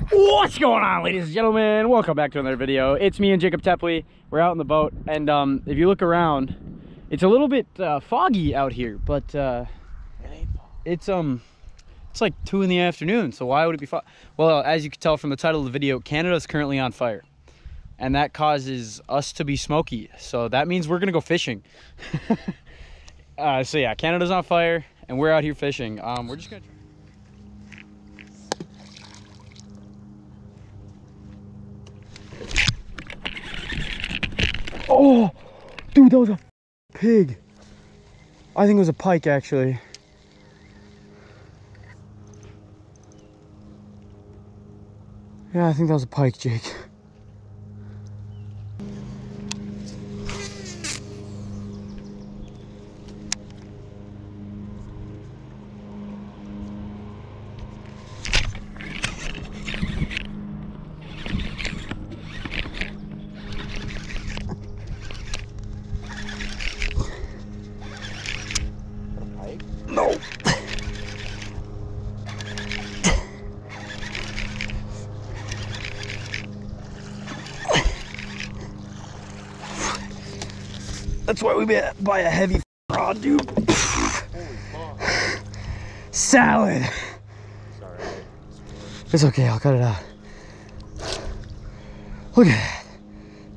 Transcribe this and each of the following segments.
What's going on, ladies and gentlemen? Welcome back to another video. It's me and Jacob Tepley. We're out in the boat, and if you look around, it's a little bit foggy out here, but it's like 2 in the afternoon, so why would it be foggy? Well, as you can tell from the title of the video, Canada's currently on fire, and that causes us to be smoky, so that means we're gonna go fishing. So yeah, Canada's on fire, and we're out here fishing. We're just gonna try. Oh, dude, that was a pig. I think it was a pike, actually. Yeah, I think that was a pike, Jake. No. That's why we buy a heavy rod, dude. Salad. Sorry. It's okay, I'll cut it out. Look at that.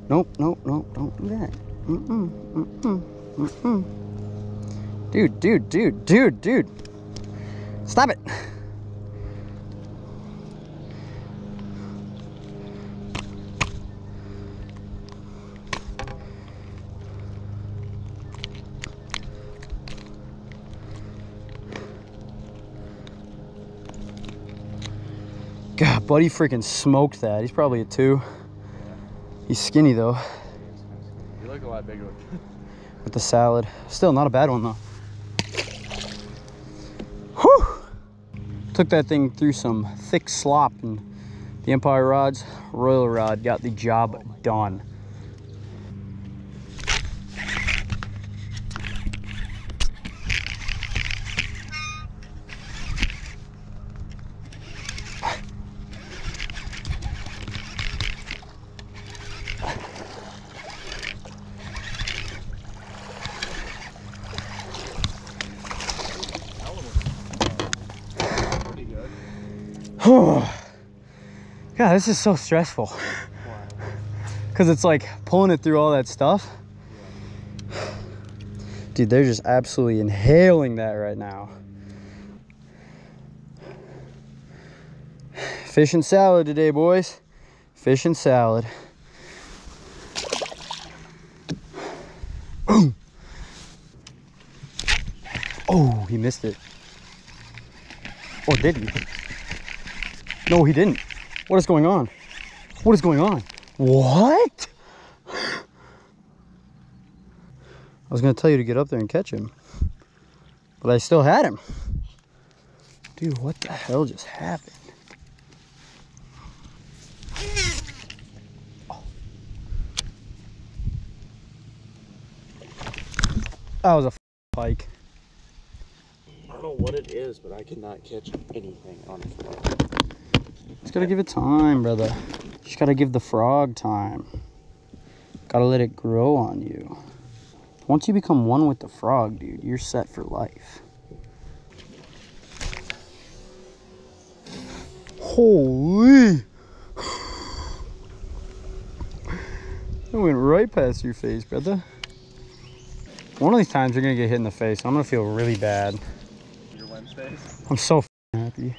Nope, nope, nope, don't do that. Dude. Stop it. God, buddy freaking smoked that. He's probably a 2. He's skinny though. You look a lot bigger with the salad. Still not a bad one though. Whew! Took that thing through some thick slop, and the Empire rods, Royal Rod, got the job done. God, this is so stressful. Because it's like pulling it through all that stuff. Dude, they're just absolutely inhaling that right now. Fish and salad today, boys. Fish and salad. Boom. Oh, he missed it. Or did he? No, he didn't. What is going on? What is going on? What? I was gonna tell you to get up there and catch him, but I still had him. Dude, what the hell just happened? Oh. That was a pike. I don't know what it is, but I cannot catch anything on it. Just gotta give it time, brother. Just gotta give the frog time. Gotta let it grow on you. Once you become one with the frog, dude, you're set for life. Holy! That went right past your face, brother. One of these times you're gonna get hit in the face. I'm gonna feel really bad. Your Wednesdays? I'm so happy.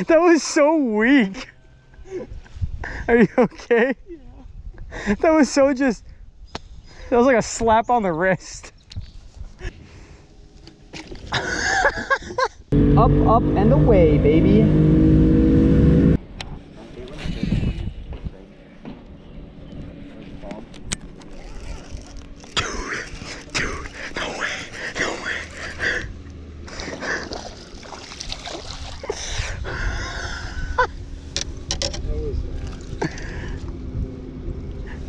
That was so weak. Are you okay? Yeah. That was so just... That was like a slap on the wrist. Up, up, and away, baby.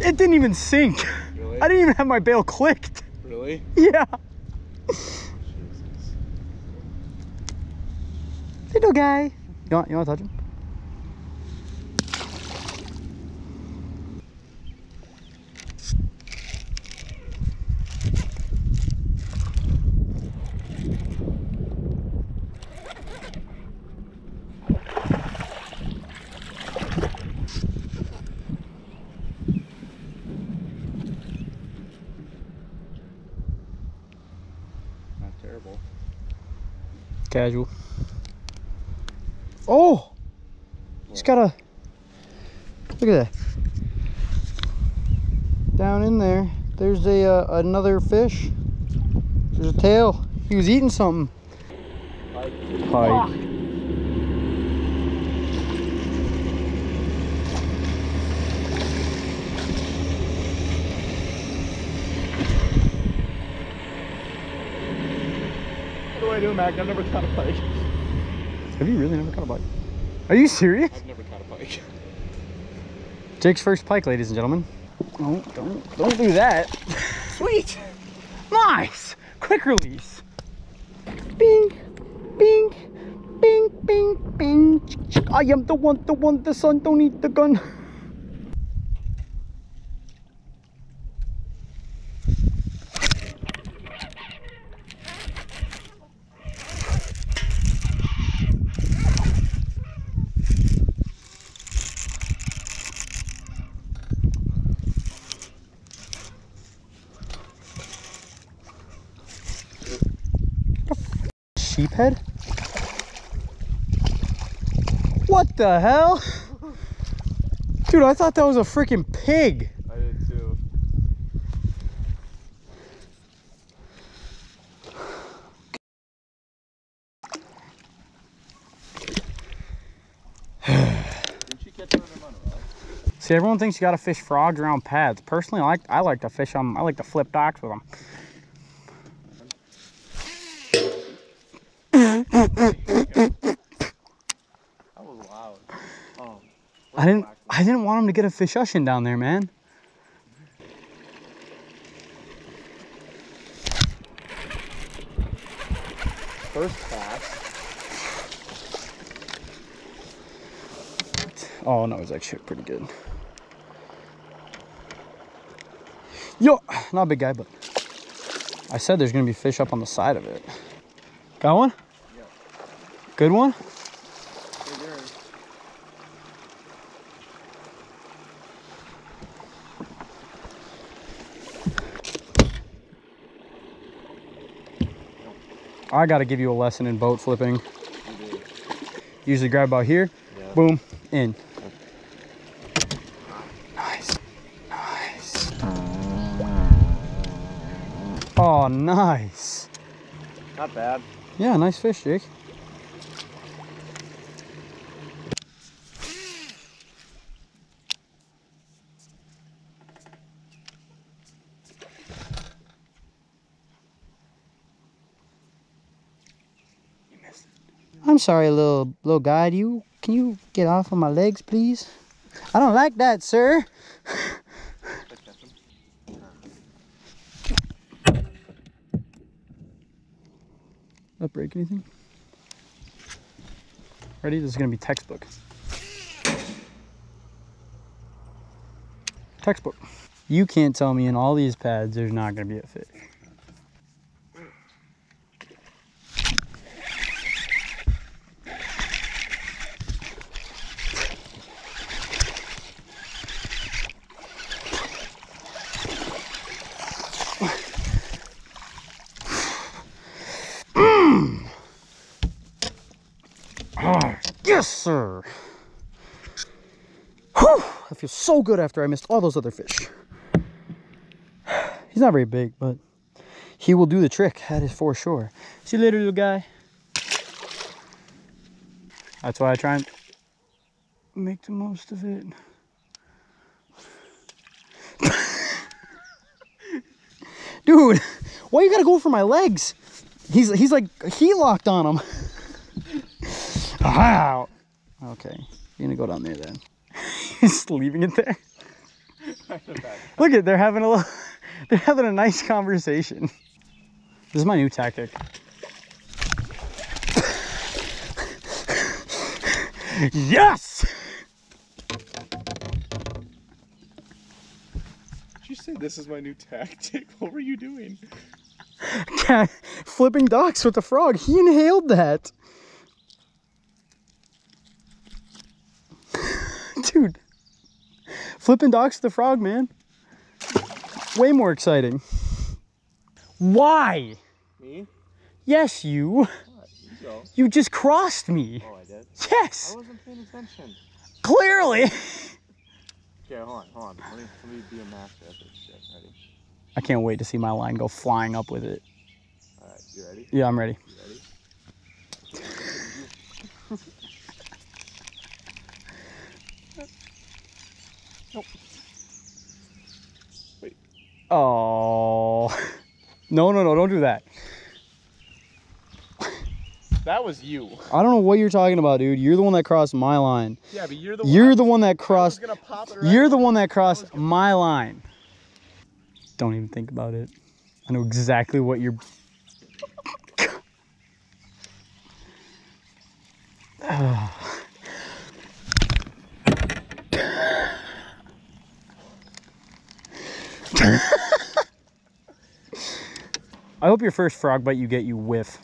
It didn't even sink. Really? I didn't even have my bail clicked. Really? Yeah. Jesus. Little guy. You want to touch him? Not terrible. Casual. Oh! He's got a... Look at that. Down in there, there's a another fish. There's a tail. He was eating something. Pike. Pike. What do I do, Mac? I've never caught a pike. Have you really never caught a pike? Are you serious? I've never caught a pike. Jake's first pike, ladies and gentlemen. Oh, don't do that. Sweet. Nice. Quick release. Bing, bing, bing, bing, bing. I am the one, the son don't need the gun. Sheephead? What the hell? Dude, I thought that was a freaking pig. I did too. Didn't you catch another monorail? See, everyone thinks you gotta fish frogs around pads. Personally, I like to fish them. I like to flip docks with them. That was loud. Oh, I didn't want him to get a fish-ushin down there, man. first pass. Oh no, it's actually pretty good. Yo, not a big guy, but I said there's gonna be fish up on the side of it. Got one? Yeah. Good one? Right there. I gotta give you a lesson in boat flipping. You do. Usually grab about here, Yeah. boom, in. Nice, nice. Oh, nice. Not bad. Yeah, nice fish, Jake. You missed it. I'm sorry, little guy. Can you get off of my legs, please? I don't like that, sir. That break anything? Ready? This is gonna be textbook. Textbook. You can't tell me in all these pads there's not gonna be a fish. Yes, sir. Whew, that feels so good after I missed all those other fish. He's not very big, but he will do the trick. That is for sure. See you later, little guy. That's why I try and make the most of it. Dude, why you gotta go for my legs? He's like, he locked on him. Wow. Okay, you're gonna go down there then. He's leaving it there. Look at, they're having a little, They're having a nice conversation. This is my new tactic. Yes! Did you say this is my new tactic? What were you doing? Flipping ducks with the frog. He inhaled that. Dude. Flipping ducks with the frog, man. Way more exciting. Why? Me? Yes, you. What? You go. You just crossed me. Oh, I did? Yes. I wasn't paying attention. Clearly. Okay, hold on. Let me be a master at this shit. Ready? I can't wait to see my line go flying up with it. Alright, you ready? Yeah, I'm ready. You ready? Nope. Wait. Oh. No, don't do that. That was you. I don't know what you're talking about, dude. You're the one that crossed my line. Yeah, but you're the one that crossed. You're the one that crossed my line. Don't even think about it. I know exactly what you're. I hope your first frog bite you get you whiff.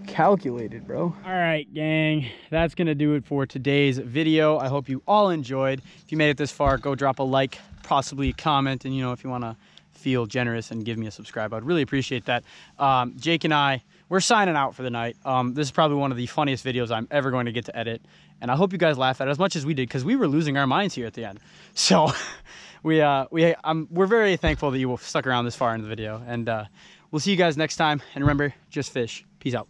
Calculated, bro. All right, gang, that's gonna do it for today's video. I hope you all enjoyed. If you made it this far, go drop a like, possibly a comment, and you know, if you want to feel generous and give me a subscribe, I'd really appreciate that. Jake and I, we're signing out for the night. This is probably one of the funniest videos I'm ever going to get to edit, and I hope you guys laugh at it as much as we did, because we were losing our minds here at the end. So we're very thankful that you stuck around this far into the video, and we'll see you guys next time. And remember, just fish. Peace out.